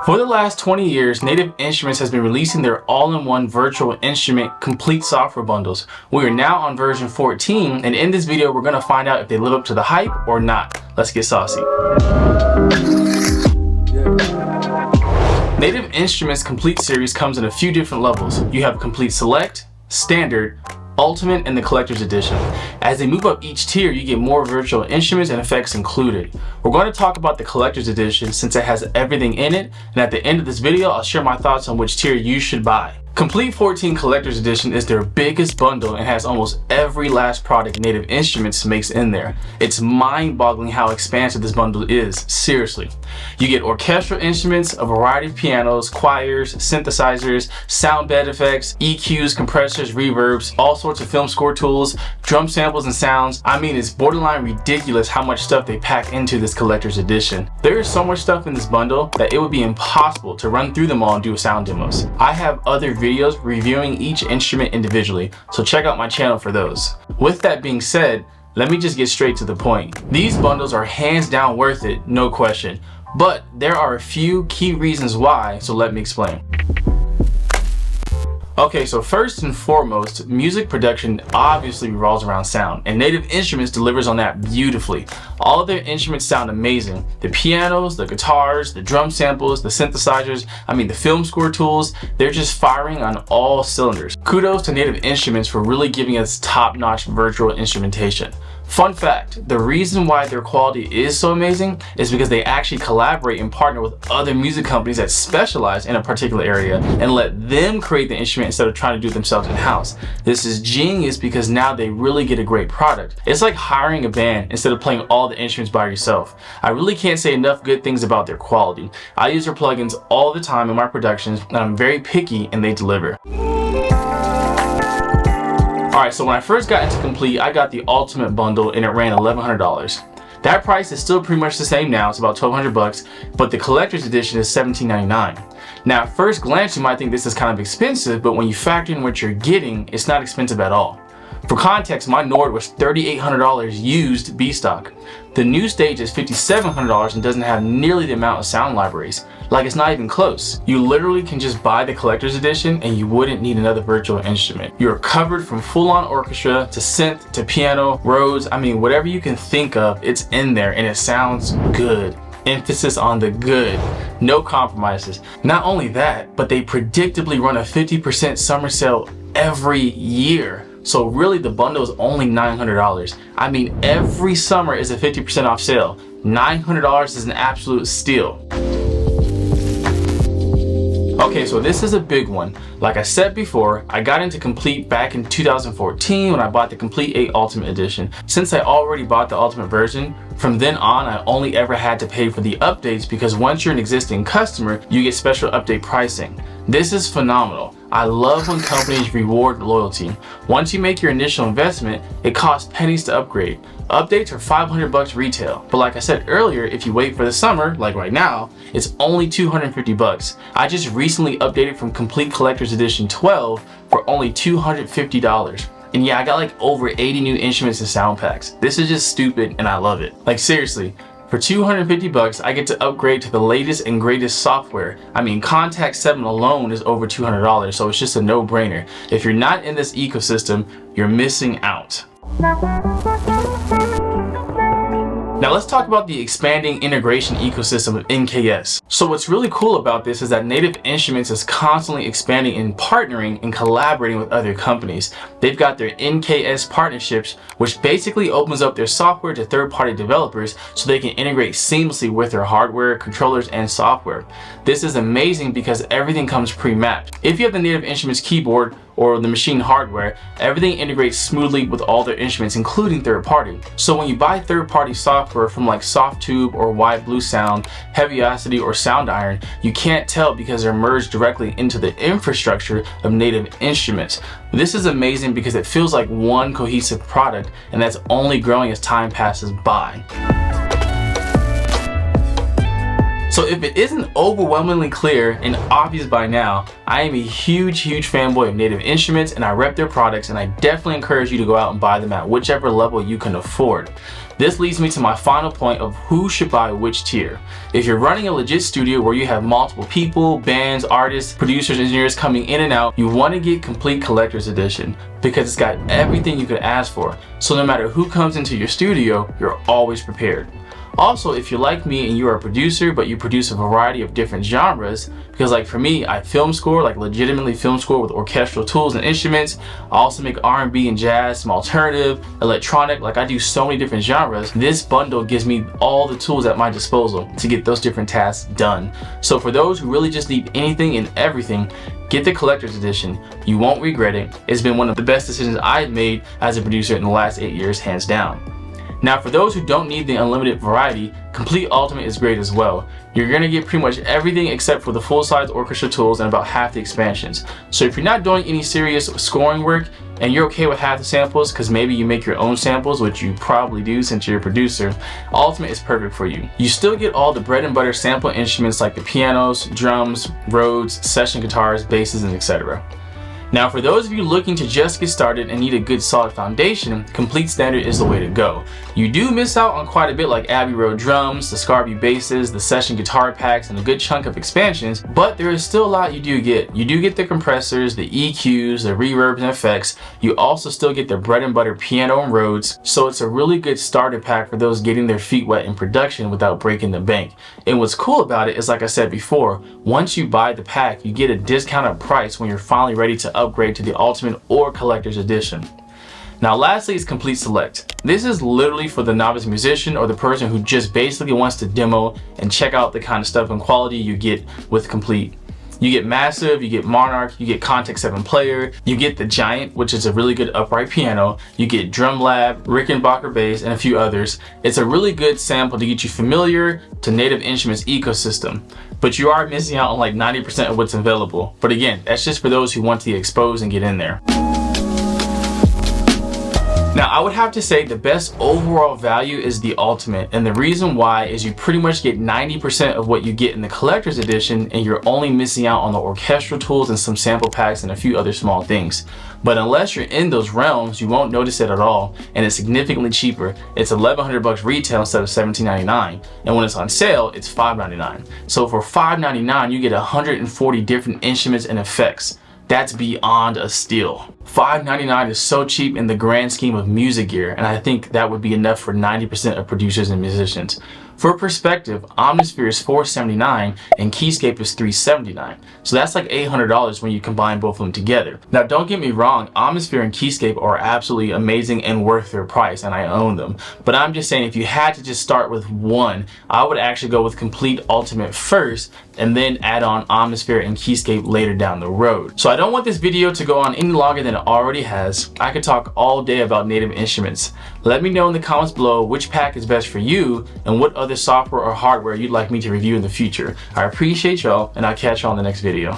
For the last 20 years, Native Instruments has been releasing their all-in-one virtual instrument complete software bundles. We are now on version 14, and in this video, we're going to find out if they live up to the hype or not. Let's get saucy. Native Instruments Complete series comes in a few different levels. You have Complete Select, Standard, Ultimate, and the Collector's Edition. As they move up each tier, you get more virtual instruments and effects included. We're going to talk about the Collector's Edition since it has everything in it, and at the end of this video, I'll share my thoughts on which tier you should buy. Complete 14 Collector's Edition is their biggest bundle and has almost every last product Native Instruments makes in there. It's mind-boggling how expansive this bundle is, seriously. You get orchestral instruments, a variety of pianos, choirs, synthesizers, sound bed effects, EQs, compressors, reverbs, all sorts of film score tools, drum samples and sounds. I mean, it's borderline ridiculous how much stuff they pack into this Collector's Edition. There is so much stuff in this bundle that it would be impossible to run through them all and do sound demos. I have other videos reviewing each instrument individually, so check out my channel for those. With that being said, let me just get straight to the point. These bundles are hands down worth it, no question, but there are a few key reasons why, so let me explain. Okay, so first and foremost, music production obviously revolves around sound, and Native Instruments delivers on that beautifully. All of their instruments sound amazing. The pianos, the guitars, the drum samples, the synthesizers, the film score tools, they're just firing on all cylinders. Kudos to Native Instruments for really giving us top-notch virtual instrumentation. Fun fact, the reason why their quality is so amazing is because they actually collaborate and partner with other music companies that specialize in a particular area and let them create the instrument instead of trying to do it themselves in-house. This is genius because now they really get a great product. It's like hiring a band instead of playing all the instruments by yourself. I really can't say enough good things about their quality. I use their plugins all the time in my productions, and I'm very picky and they deliver. Alright, so when I first got into Complete, I got the Ultimate bundle and it ran $1,100. That price is still pretty much the same now, it's about $1,200, but the Collector's Edition is $1,799. Now at first glance you might think this is kind of expensive, but when you factor in what you're getting, it's not expensive at all. For context, my Nord was $3,800 used B-stock. The new stage is $5,700 and doesn't have nearly the amount of sound libraries. Like, it's not even close. You literally can just buy the Collector's Edition and you wouldn't need another virtual instrument. You're covered from full-on orchestra to synth to piano, Rhodes, whatever you can think of, it's in there and it sounds good. Emphasis on the good. No compromises. Not only that, but they predictably run a 50% summer sale every year. So really the bundle is only $900. Every summer is a 50% off sale. $900 is an absolute steal. Okay, so this is a big one. Like I said before, I got into Complete back in 2014 when I bought the Complete 8 Ultimate Edition. Since I already bought the Ultimate version, from then on I only ever had to pay for the updates because once you're an existing customer, you get special update pricing. This is phenomenal. I love when companies reward loyalty. Once you make your initial investment, it costs pennies to upgrade. Updates are $500 retail, but like I said earlier, if you wait for the summer, like right now, it's only $250. I just recently updated from Complete Collector's Edition 12 for only $250. And yeah, I got like over 80 new instruments and sound packs. This is just stupid and I love it. Like seriously. For $250, I get to upgrade to the latest and greatest software. Contact 7 alone is over $200, so it's just a no-brainer. If you're not in this ecosystem, you're missing out. Now let's talk about the expanding integration ecosystem of NKS. So what's really cool about this is that Native Instruments is constantly expanding and partnering and collaborating with other companies. They've got their NKS Partnerships, which basically opens up their software to third-party developers so they can integrate seamlessly with their hardware, controllers, and software. This is amazing because everything comes pre-mapped. If you have the Native Instruments keyboard or the machine hardware, everything integrates smoothly with all their instruments, including third-party. So when you buy third-party software from like Softtube or White Blue Sound, Heaviosity, or Sound Iron, you can't tell because they're merged directly into the infrastructure of Native Instruments. This is amazing because it feels like one cohesive product, and that's only growing as time passes by. So if it isn't overwhelmingly clear and obvious by now, I am a huge fanboy of Native Instruments, and I rep their products, and I definitely encourage you to go out and buy them at whichever level you can afford. This leads me to my final point of who should buy which tier. If you're running a legit studio where you have multiple people, bands, artists, producers, engineers coming in and out, you want to get Komplete Collector's Edition because it's got everything you could ask for. So no matter who comes into your studio, you're always prepared. Also, if you're like me and you're a producer, but you produce a variety of different genres, because like for me, I film score, like legitimately film score with orchestral tools and instruments. I also make R&B and jazz, some alternative, electronic, like I do so many different genres. This bundle gives me all the tools at my disposal to get those different tasks done. So for those who really just need anything and everything, get the collector's edition. You won't regret it. It's been one of the best decisions I've made as a producer in the last 8 years, hands down. Now for those who don't need the unlimited variety, Komplete Ultimate is great as well. You're going to get pretty much everything except for the full-size orchestra tools and about half the expansions. So if you're not doing any serious scoring work and you're okay with half the samples because maybe you make your own samples, which you probably do since you're a producer, Ultimate is perfect for you. You still get all the bread and butter sample instruments like the pianos, drums, Rhodes, session guitars, basses, and etc. Now for those of you looking to just get started and need a good solid foundation, Komplete Standard is the way to go. You do miss out on quite a bit like Abbey Road drums, the Scarby basses, the session guitar packs, and a good chunk of expansions, but there is still a lot you do get. You do get the compressors, the EQs, the reverbs and effects. You also still get the bread and butter piano and Rhodes, so it's a really good starter pack for those getting their feet wet in production without breaking the bank. And what's cool about it is, like I said before, once you buy the pack, you get a discounted price when you're finally ready to upgrade to the Ultimate or Collector's Edition. Now lastly is Komplete Select. This is literally for the novice musician or the person who just basically wants to demo and check out the kind of stuff and quality you get with Komplete. You get Massive, you get Monarch, you get Context 7 Player, you get the Giant, which is a really good upright piano, you get Drum Lab, Rickenbacker bass, and a few others. It's a really good sample to get you familiar to Native Instruments ecosystem, but you are missing out on like 90% of what's available. But again, that's just for those who want to expose and get in there. Now I would have to say the best overall value is the Ultimate, and the reason why is you pretty much get 90% of what you get in the Collector's Edition, and you're only missing out on the orchestral tools and some sample packs and a few other small things. But unless you're in those realms, you won't notice it at all, and it's significantly cheaper. It's $1,100 retail instead of $1,799, and when it's on sale, it's $599. So for $599, you get 140 different instruments and effects. That's beyond a steal. $599 is so cheap in the grand scheme of music gear, and I think that would be enough for 90% of producers and musicians. For perspective, Omnisphere is $479 and Keyscape is $379. So that's like $800 when you combine both of them together. Now don't get me wrong, Omnisphere and Keyscape are absolutely amazing and worth their price, and I own them. But I'm just saying, if you had to just start with one, I would actually go with Komplete Ultimate first and then add on Omnisphere and Keyscape later down the road. So I don't want this video to go on any longer than it already has. I could talk all day about Native Instruments. Let me know in the comments below which pack is best for you and what other software or hardware you'd like me to review in the future. I appreciate y'all, and I'll catch y'all in the next video.